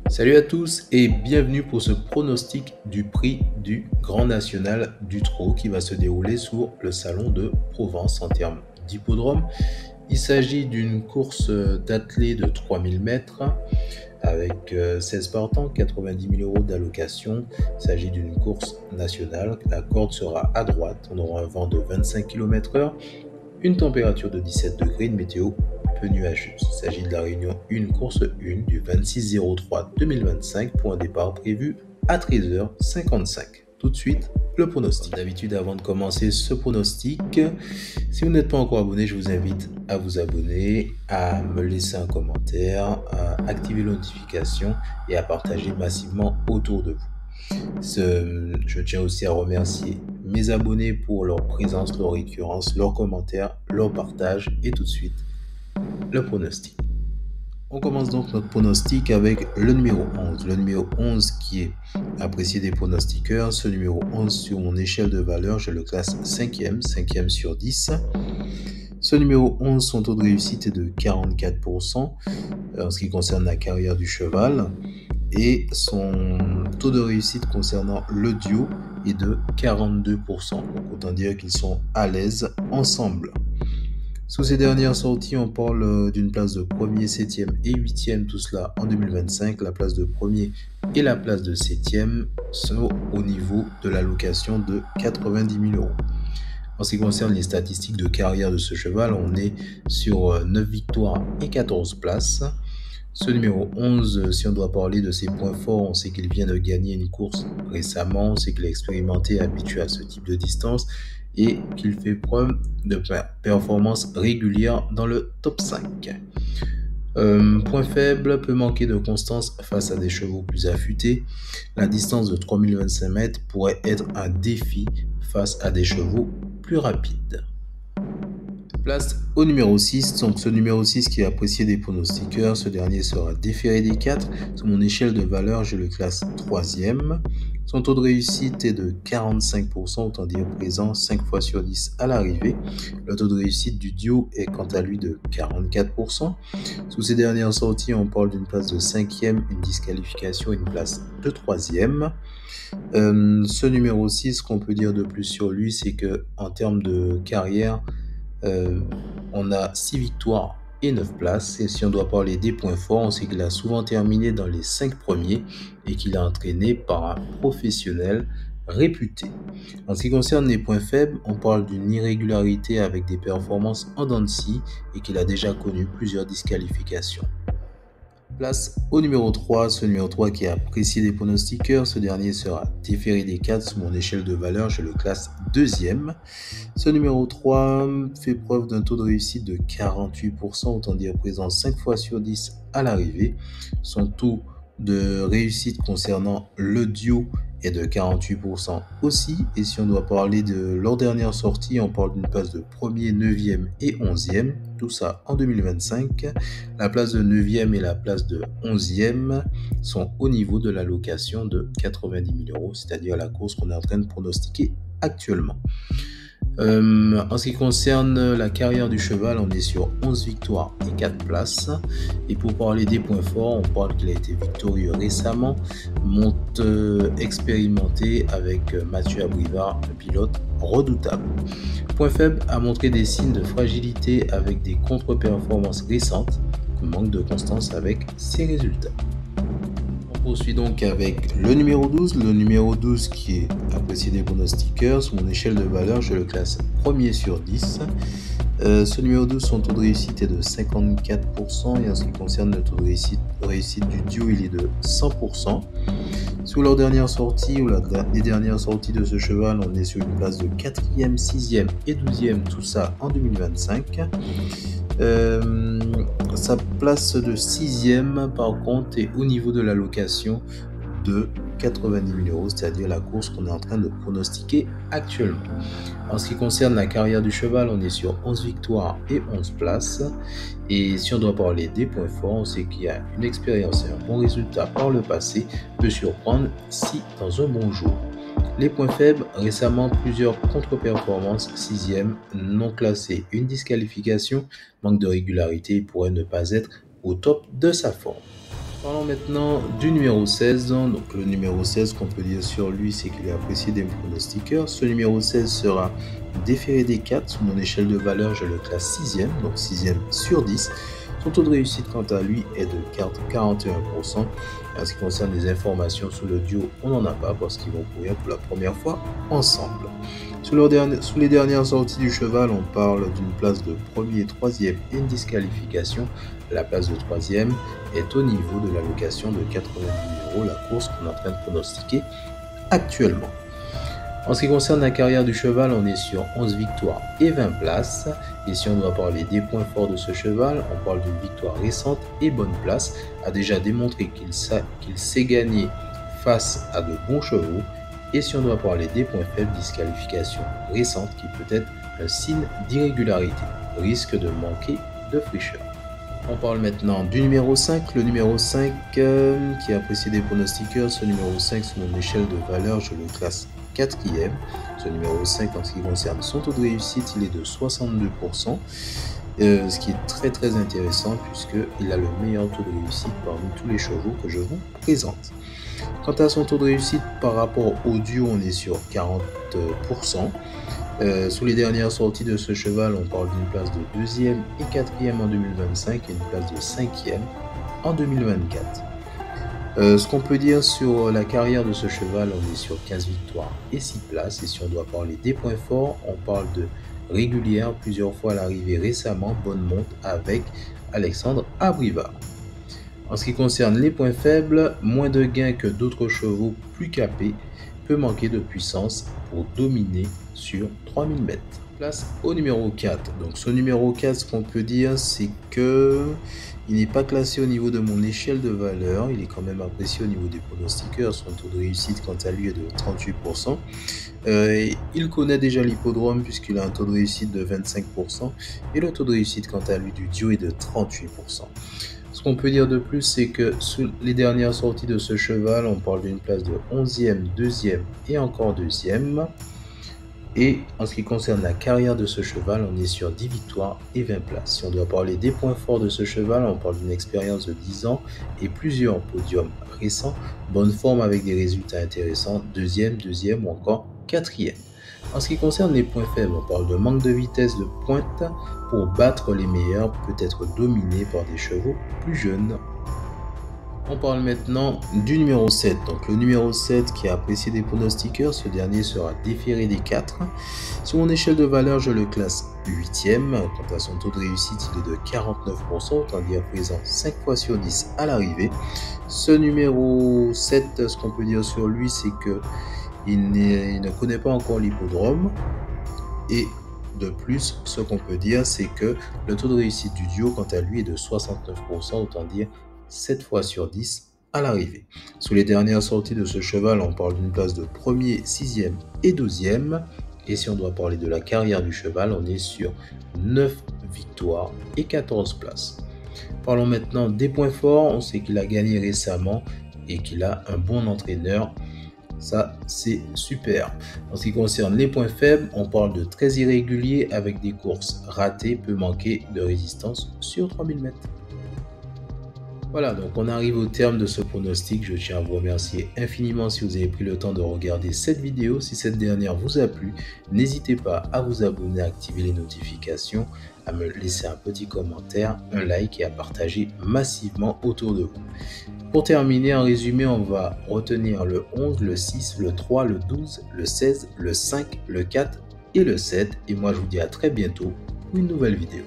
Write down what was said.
Salut à tous et bienvenue pour ce pronostic du prix du Grand National du Trot qui va se dérouler sur le salon de Provence en termes d'hippodrome. Il s'agit d'une course d'athlée de 3000 mètres avec 16 partants, 90 000 euros d'allocation. Il s'agit d'une course nationale. La corde sera à droite. On aura un vent de 25 km/h, une température de 17 degrés, une météo peu nuageuse. Il s'agit de la réunion 1, course 1 du 26-03-2025 pour un départ prévu à 13h55. Tout de suite, le pronostic. Comme d'habitude, avant de commencer ce pronostic, si vous n'êtes pas encore abonné, je vous invite à vous abonner, à me laisser un commentaire, à activer les notifications et à partager massivement autour de vous. Je tiens aussi à remercier mes abonnés pour leur présence, leur récurrence, leurs commentaires, leur partage. Et tout de suite, le pronostic. On commence donc notre pronostic avec le numéro 11. Le numéro 11 qui est apprécié des pronostiqueurs. Ce numéro 11 sur mon échelle de valeur, je le classe 5e sur 10. Ce numéro 11, son taux de réussite est de 44% en ce qui concerne la carrière du cheval. Et son taux de réussite concernant le duo est de 42%. Donc autant dire qu'ils sont à l'aise ensemble. Sous ces dernières sorties, on parle d'une place de 1er, 7e et 8e, tout cela en 2025. La place de 1er et la place de 7e sont au niveau de l'allocation de 90 000 euros. En ce qui concerne les statistiques de carrière de ce cheval, on est sur 9 victoires et 14 places. Ce numéro 11, si on doit parler de ses points forts, on sait qu'il vient de gagner une course récemment, on sait qu'il est expérimenté, habitué à ce type de distance et qu'il fait preuve de performance régulière dans le top 5. Point faible, peut manquer de constance face à des chevaux plus affûtés. La distance de 3025 mètres pourrait être un défi face à des chevaux plus rapides. Place au numéro 6, donc ce numéro 6 qui est apprécié des pronostiqueurs, ce dernier sera déféré des 4. Sur mon échelle de valeur, je le classe 3e. Son taux de réussite est de 45%, autant dire présent 5 fois sur 10 à l'arrivée. Le taux de réussite du duo est quant à lui de 44%. Sous ces dernières sorties, on parle d'une place de 5e, une disqualification et une place de 3e. Ce numéro 6, ce qu'on peut dire de plus sur lui, c'est que en termes de carrière, on a 6 victoires et 9 places. Et si on doit parler des points forts, on sait qu'il a souvent terminé dans les 5 premiers et qu'il est entraîné par un professionnel réputé. En ce qui concerne les points faibles, on parle d'une irrégularité avec des performances en dents de scie et qu'il a déjà connu plusieurs disqualifications. Place au numéro 3, ce numéro 3 qui est apprécié des pronostiqueurs, ce dernier sera déféré des 4 sur mon échelle de valeur, je le classe 2e. Ce numéro 3 fait preuve d'un taux de réussite de 48%, autant dire présent 5 fois sur 10 à l'arrivée. Son taux de réussite concernant le duo est de 48% aussi. Et si on doit parler de leur dernière sortie, on parle d'une place de 1er, 9e et 11e. Tout ça en 2025. La place de 9e et la place de 11e sont au niveau de l'allocation de 90 000 euros, c'est-à-dire la course qu'on est en train de pronostiquer actuellement. En ce qui concerne la carrière du cheval, on est sur 11 victoires et 4 places. Et pour parler des points forts, on parle qu'il a été victorieux récemment, monte expérimenté avec Mathieu Abrivard, un pilote redoutable. Point faible, a montré des signes de fragilité avec des contre-performances récentes, manque de constance avec ses résultats. On poursuit donc avec le numéro 12. Le numéro 12 qui est apprécié des pronostiqueurs. Sur mon échelle de valeur, je le classe 1er sur 10. Ce numéro 12, son taux de réussite est de 54%. Et en ce qui concerne le taux de réussite du duo, il est de 100%. Sous leur dernière sortie, ou les dernières sorties de ce cheval, on est sur une place de 4e, 6e et 12e, tout ça en 2025. Sa place de 6e par contre est au niveau de l'allocation de 90 000 euros, c'est-à-dire la course qu'on est en train de pronostiquer actuellement. En ce qui concerne la carrière du cheval, on est sur 11 victoires et 11 places. Et si on doit parler des points forts, on sait qu'il y a une expérience et un bon résultat par le passé peut surprendre si dans un bon jour. Les points faibles, récemment plusieurs contre-performances, 6e, non classé, une disqualification, manque de régularité, il pourrait ne pas être au top de sa forme. Parlons maintenant du numéro 16. Donc le numéro 16, qu'on peut dire sur lui, c'est qu'il est apprécié des pronostiqueurs. Ce numéro 16 sera déféré des 4. Sur mon échelle de valeur, je le classe 6e, donc 6e sur 10. Son taux de réussite, quant à lui, est de 41%. En ce qui concerne les informations sur le duo, on n'en a pas parce qu'ils vont courir pour la première fois ensemble. Sous les dernières sorties du cheval, on parle d'une place de premier, troisième et une disqualification. La place de troisième est au niveau de l'allocation de 90 000 €, la course qu'on est en train de pronostiquer actuellement. En ce qui concerne la carrière du cheval, on est sur 11 victoires et 20 places. Et si on doit parler des points forts de ce cheval, on parle d'une victoire récente et bonne place. A déjà démontré qu'il sait gagner face à de bons chevaux. Et si on doit parler des points faibles, disqualification récente qui peut être un signe d'irrégularité, risque de manquer de fraîcheur. On parle maintenant du numéro 5. Le numéro 5 qui est apprécié des pronostiqueurs. Ce numéro 5, sur mon échelle de valeur, je le classe 4e. Ce numéro 5, en ce qui concerne son taux de réussite, il est de 62%. Ce qui est très intéressant puisqu'il a le meilleur taux de réussite parmi tous les chevaux que je vous présente. Quant à son taux de réussite par rapport au duo, on est sur 40%. Sous les dernières sorties de ce cheval, on parle d'une place de 2e et 4e en 2025 et une place de 5e en 2024. Ce qu'on peut dire sur la carrière de ce cheval, on est sur 15 victoires et 6 places. Et si on doit parler des points forts, on parle de régulière, plusieurs fois à l'arrivée récemment, bonne monte avec Alexandre Abrivard. En ce qui concerne les points faibles, moins de gains que d'autres chevaux plus capés, peut manquer de puissance pour dominer sur 3000 mètres. Place au numéro 4. Donc ce numéro 4, ce qu'on peut dire, c'est que il n'est pas classé au niveau de mon échelle de valeur. Il est quand même apprécié au niveau des pronostiqueurs. Son taux de réussite, quant à lui, est de 38%. Il connaît déjà l'hippodrome puisqu'il a un taux de réussite de 25%. Et le taux de réussite, quant à lui, du duo est de 38%. Ce qu'on peut dire de plus, c'est que sous les dernières sorties de ce cheval, on parle d'une place de 11e, 2e et encore 2e. Et en ce qui concerne la carrière de ce cheval, on est sur 10 victoires et 20 places. Si on doit parler des points forts de ce cheval, on parle d'une expérience de 10 ans et plusieurs podiums récents. Bonne forme avec des résultats intéressants, 2e ou encore 4e. En ce qui concerne les points faibles, on parle de manque de vitesse de pointe pour battre les meilleurs, peut être dominé par des chevaux plus jeunes. On parle maintenant du numéro 7. Donc le numéro 7 qui est apprécié des pronostiqueurs, ce dernier sera déféré des 4. Sur mon échelle de valeur, je le classe 8e. Quant à son taux de réussite, il est de 49%, autant dire présent 5 fois sur 10 à l'arrivée. Ce numéro 7, ce qu'on peut dire sur lui, c'est que il ne connaît pas encore l'hippodrome. Et de plus, ce qu'on peut dire, c'est que le taux de réussite du duo, quant à lui, est de 69%, autant dire 7 fois sur 10 à l'arrivée. Sous les dernières sorties de ce cheval, on parle d'une place de 1er, 6e et 12e. Et si on doit parler de la carrière du cheval, on est sur 9 victoires et 14 places. Parlons maintenant des points forts. On sait qu'il a gagné récemment et qu'il a un bon entraîneur. Ça, c'est super. En ce qui concerne les points faibles, on parle de très irrégulier avec des courses ratées, peut manquer de résistance sur 3000 mètres. Voilà, donc on arrive au terme de ce pronostic. Je tiens à vous remercier infiniment si vous avez pris le temps de regarder cette vidéo. Si cette dernière vous a plu, n'hésitez pas à vous abonner, à activer les notifications, à me laisser un petit commentaire, un like et à partager massivement autour de vous. Pour terminer, en résumé, on va retenir le 11, le 6, le 3, le 12, le 16, le 5, le 4 et le 7. Et moi, je vous dis à très bientôt pour une nouvelle vidéo.